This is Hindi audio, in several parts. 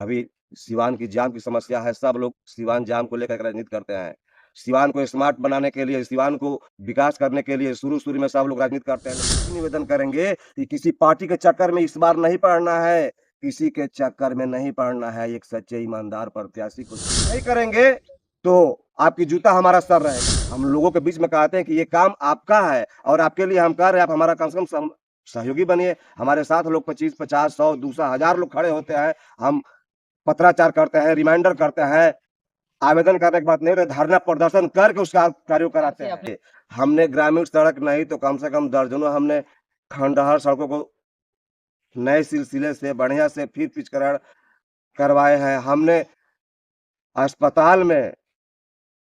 अभी सिवान की जाम की समस्या है, सब लोग सिवान जाम को लेकर के राजनीति करते हैं। सिवान को स्मार्ट बनाने के लिए, सिवान को विकास करने के लिए शुरू-शुरू में सब लोग राजनीति करते हैं। लेकिन निवेदन करेंगे कि किसी पार्टी के चक्कर में इस बार नहीं पड़ना है, किसी के चक्कर में नहीं पड़ना है। एक सच्चे ईमानदार प्रत्याशी को नहीं करेंगे, तो आपकी जूता हमारा सर रहेगा। हम लोगों के बीच में कहते हैं कि ये काम आपका है और आपके लिए हम कर रहे हैं, आप हमारा कम से कम सहयोगी बनिए। हमारे साथ लोग 25, 50, 100, 200, 1000 लोग खड़े होते हैं। हम पत्राचार करते हैं, रिमाइंडर करते हैं, आवेदन करने के बाद नहीं, धरना प्रदर्शन करके उसका कार्य कराते हैं। हमने ग्रामीण सड़क नहीं तो कम से कम दर्जनों हमने खंडहर सड़कों को नए सिलसिले से बढ़िया से फिर पिचकरण करवाए हैं। हमने अस्पताल में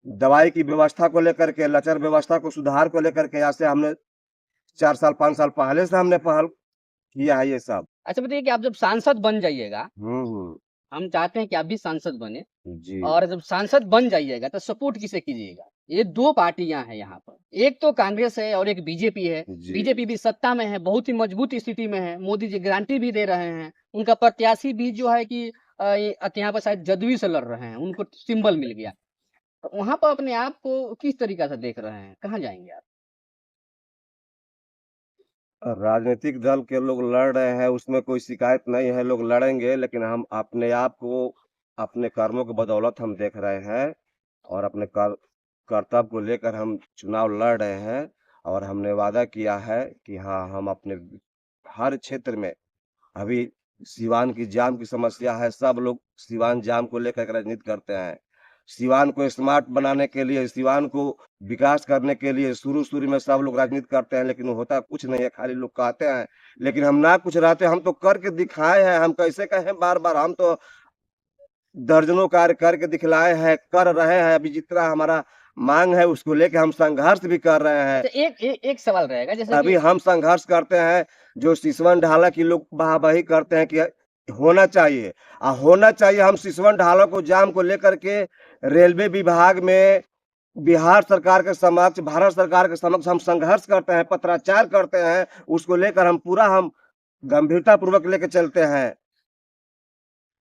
दवाई की व्यवस्था को लेकर के, लचर व्यवस्था को सुधार को लेकर के ऐसे हमने 4 साल 5 साल पहले से हमने पहल किया है ये सब। अच्छा बताइए कि आप जब सांसद बन जाइएगा, हुँ, हम चाहते हैं कि आप भी सांसद बने जी। और जब सांसद बन जाइएगा तो सपोर्ट किसे कीजिएगा? ये 2 पार्टियाँ हैं यहाँ पर। एक तो कांग्रेस है और एक बीजेपी है। जी। बीजेपी भी सत्ता में है, बहुत ही मजबूत स्थिति में है। मोदी जी गारंटी भी दे रहे हैं। उनका प्रत्याशी भी जो है कि यहाँ पर शायद जदयू से लड़ रहे हैं, उनको सिंबल मिल गया। तो वहाँ पर अपने आप को किस तरीक़ा से देख रहे हैं? कहाँ जाएँगे आप? राजनीतिक दल के लोग लड़ रहे हैं, उसमें कोई शिकायत नहीं है, लोग लड़ेंगे, लेकिन हम अपने आप को अपने कर्मों की बदौलत हम देख रहे हैं और अपने कर्तव्य को लेकर हम चुनाव लड़ रहे हैं और हमने वादा किया है कि हाँ, हम अपने हर क्षेत्र में अभी सिवान की जाम की समस्या है, सब लोग सिवान जाम को लेकर के राजनीति करते हैं। सिवान को स्मार्ट बनाने के लिए, सिवान को विकास करने के लिए शुरू-शुरू में सब लोग राजनीति करते हैं, लेकिन होता कुछ नहीं है, खाली लोग कहते हैं। लेकिन हम ना कुछ रहते, हम तो करके दिखाए हैं, हम कैसे कहें बार-बार, हम तो दर्जनों कार्य करके दिखलाए हैं, कर रहे हैं। अभी जितना हमारा माँग है, उसको लेके हम संघर्ष भी कर रहे हैं। तो एक सवाल रहेगा जैसे अभी कि हम संघर्ष करते हैं, जो सिसवन ढाला की लोग वाह-वाही करते हैं कि होना चाहिए। होना चाहिए, हम सिसवन ढाला को जाम को लेकर के रेलवे विभाग में बिहार सरकार के समक्ष, भारत सरकार के समक्ष हम संघर्ष करते हैं, पत्राचार करते हैं, उसको लेकर हम गंभीरतापूर्वक लेके चलते हैं।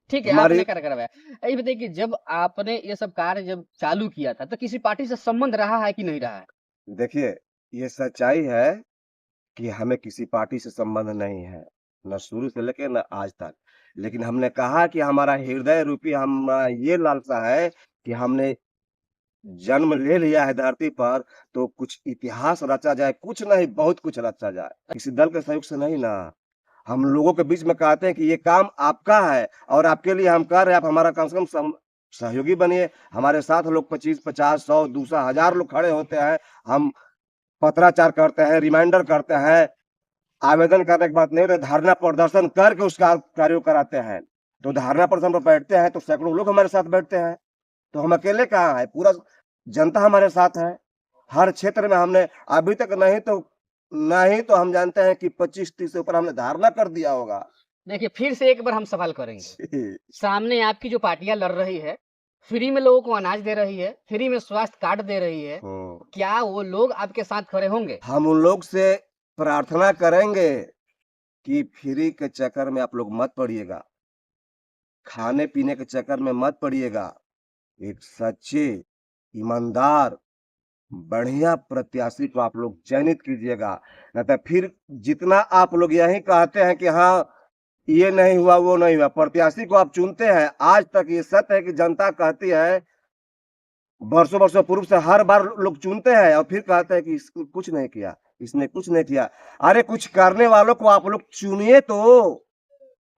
ठीक है, हमारी आपने कर करवाया। ये बताइए कि जब आपने ये सब कार्य जब चालू किया था, तो किसी पार्टी से संबंध रहा है कि नहीं रहा है? देखिए, ये सच्चाई है कि हमें किसी पार्टी से संबंध नहीं है, ना शुरू से लेके ना आज तक। लेकिन हमने कहा कि हमारा हृदय रूपी हमारा ये लालसा है कि हमने जन्म ले लिया है धरती पर, तो कुछ इतिहास रचा जाए, कुछ नहीं बहुत कुछ रचा जाए। किसी दल के सहयोग से नहीं ना। हम लोगों के बीच में कहते हैं कि ये काम आपका है और आपके लिए हम कर रहे हैं, आप हमारा कम से कम सहयोगी बनिए। हमारे साथ लोग 25, 50, 100, 200, 1000 लोग खड़े होते हैं। हम पत्राचार करते हैं, रिमाइंडर करते हैं, आवेदन करने के बाद नहीं, तो धरना प्रदर्शन करके उसका कार्य कराते हैं। तो धरना प्रदर्शन पर बैठते हैं तो सैकड़ों लोग हमारे साथ बैठते हैं। तो हम अकेले कहाँ हैं, पूरा जनता हमारे साथ है। हर क्षेत्र में हमने अभी तक नहीं तो हम जानते हैं कि 25-30 से ऊपर हमने धरना कर दिया होगा। देखिए, फिर से एक बार हम सवाल करेंगे। जी। सामने आपकी जो पार्टियाँ लड़ रही है, फ्री में लोगों को अनाज दे रही है, फ्री में स्वास्थ्य कार्ड दे रही है, हुँ। क्या वो लोग आपके साथ खड़े होंगे? हम उन लोग से प्रार्थना करेंगे कि फ्री के चक्कर में आप लोग मत पड़िएगा। खाने-पीने के चक्कर में मत पड़िएगा। एक सच्चे, ईमानदार, बढ़िया प्रत्याशी को आप लोग चयनित कीजिएगा। नहीं तो फिर जितना आप लोग यही कहते हैं कि हाँ, ये नहीं हुआ, वो नहीं हुआ, प्रत्याशी को आप चुनते हैं। आज तक ये सत्य है कि जनता कहती है, वर्षों-वर्षों पूर्व से हर बार लोग चुनते हैं और फिर कहते हैं कि इसको कुछ नहीं किया, इसने कुछ नहीं किया। अरे कुछ करने वालों को आप लोग चुनिए तो।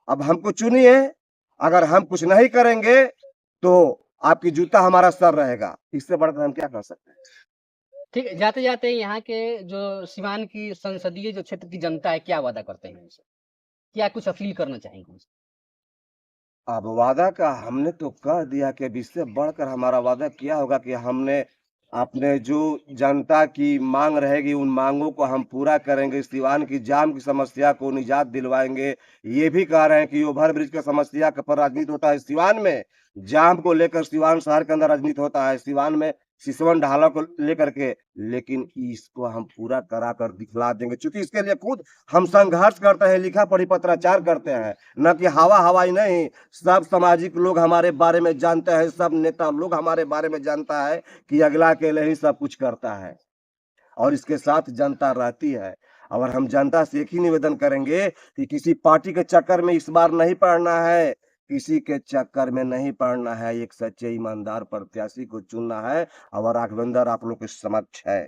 अब हमको चुनिए, अगर हम कुछ नहीं करेंगे, तो आपकी जूता हमारा सर रहेगा। इससे बढ़कर हम क्या कर सकते हैं? ठीक है, जाते-जाते यहाँ के जो सिवान की संसदीय जो क्षेत्र की जनता है, क्या वादा करते हैं उनसे? क्या कुछ अपील करना चाहेंगे उनसे? अब वादा का हमने तो कह दिया कि अब इससे बढ़कर हमारा वादा क्या होगा कि हमने अपने जो जनता की माँग रहेगी, उन माँगों को हम पूरा करेंगे। सिवान की जाम की समस्या को निजात दिलवाएँगे। ये भी कह रहे हैं कि ओवर ब्रिज का समस्या क पर राजनीति होता है सिवान में, जाम को लेकर सिवान शहर के अंदर राजनीति होता है। सिवान में सिसवन ढाला को लेकर के, लेकिन इसको हम पूरा करा कर दिखला देंगे, क्योंकि इसके लिए खुद हम संघर्ष करते हैं, लिखा पढ़ी पत्राचार करते हैं, न कि हवा हवाई नहीं। सब सामाजिक लोग हमारे बारे में जानते हैं, सब नेता लोग हमारे बारे में जानता है कि अगला के लिए ही सब कुछ करता है और इसके साथ जनता रहती है। और हम जनता से एक ही निवेदन करेंगे कि किसी पार्टी के चक्कर में इस बार नहीं पड़ना है, किसी के चक्कर में नहीं पड़ना है, एक सच्चे ईमानदार प्रत्याशी को चुनना है। और राघवेंद्र आप लोग के समक्ष है,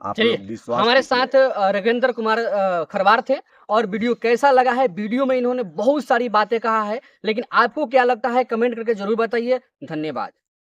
आप चलिए, लोग विश्वास हमारे कीजिए। साथ रघुवेंद्र कुमार खरवार थे और वीडियो कैसा लगा है? वीडियो में इन्होंने बहुत सारी बातें कहा है, लेकिन आपको क्या लगता है कमेंट करके ज़रूर बताइए। धन्यवाद।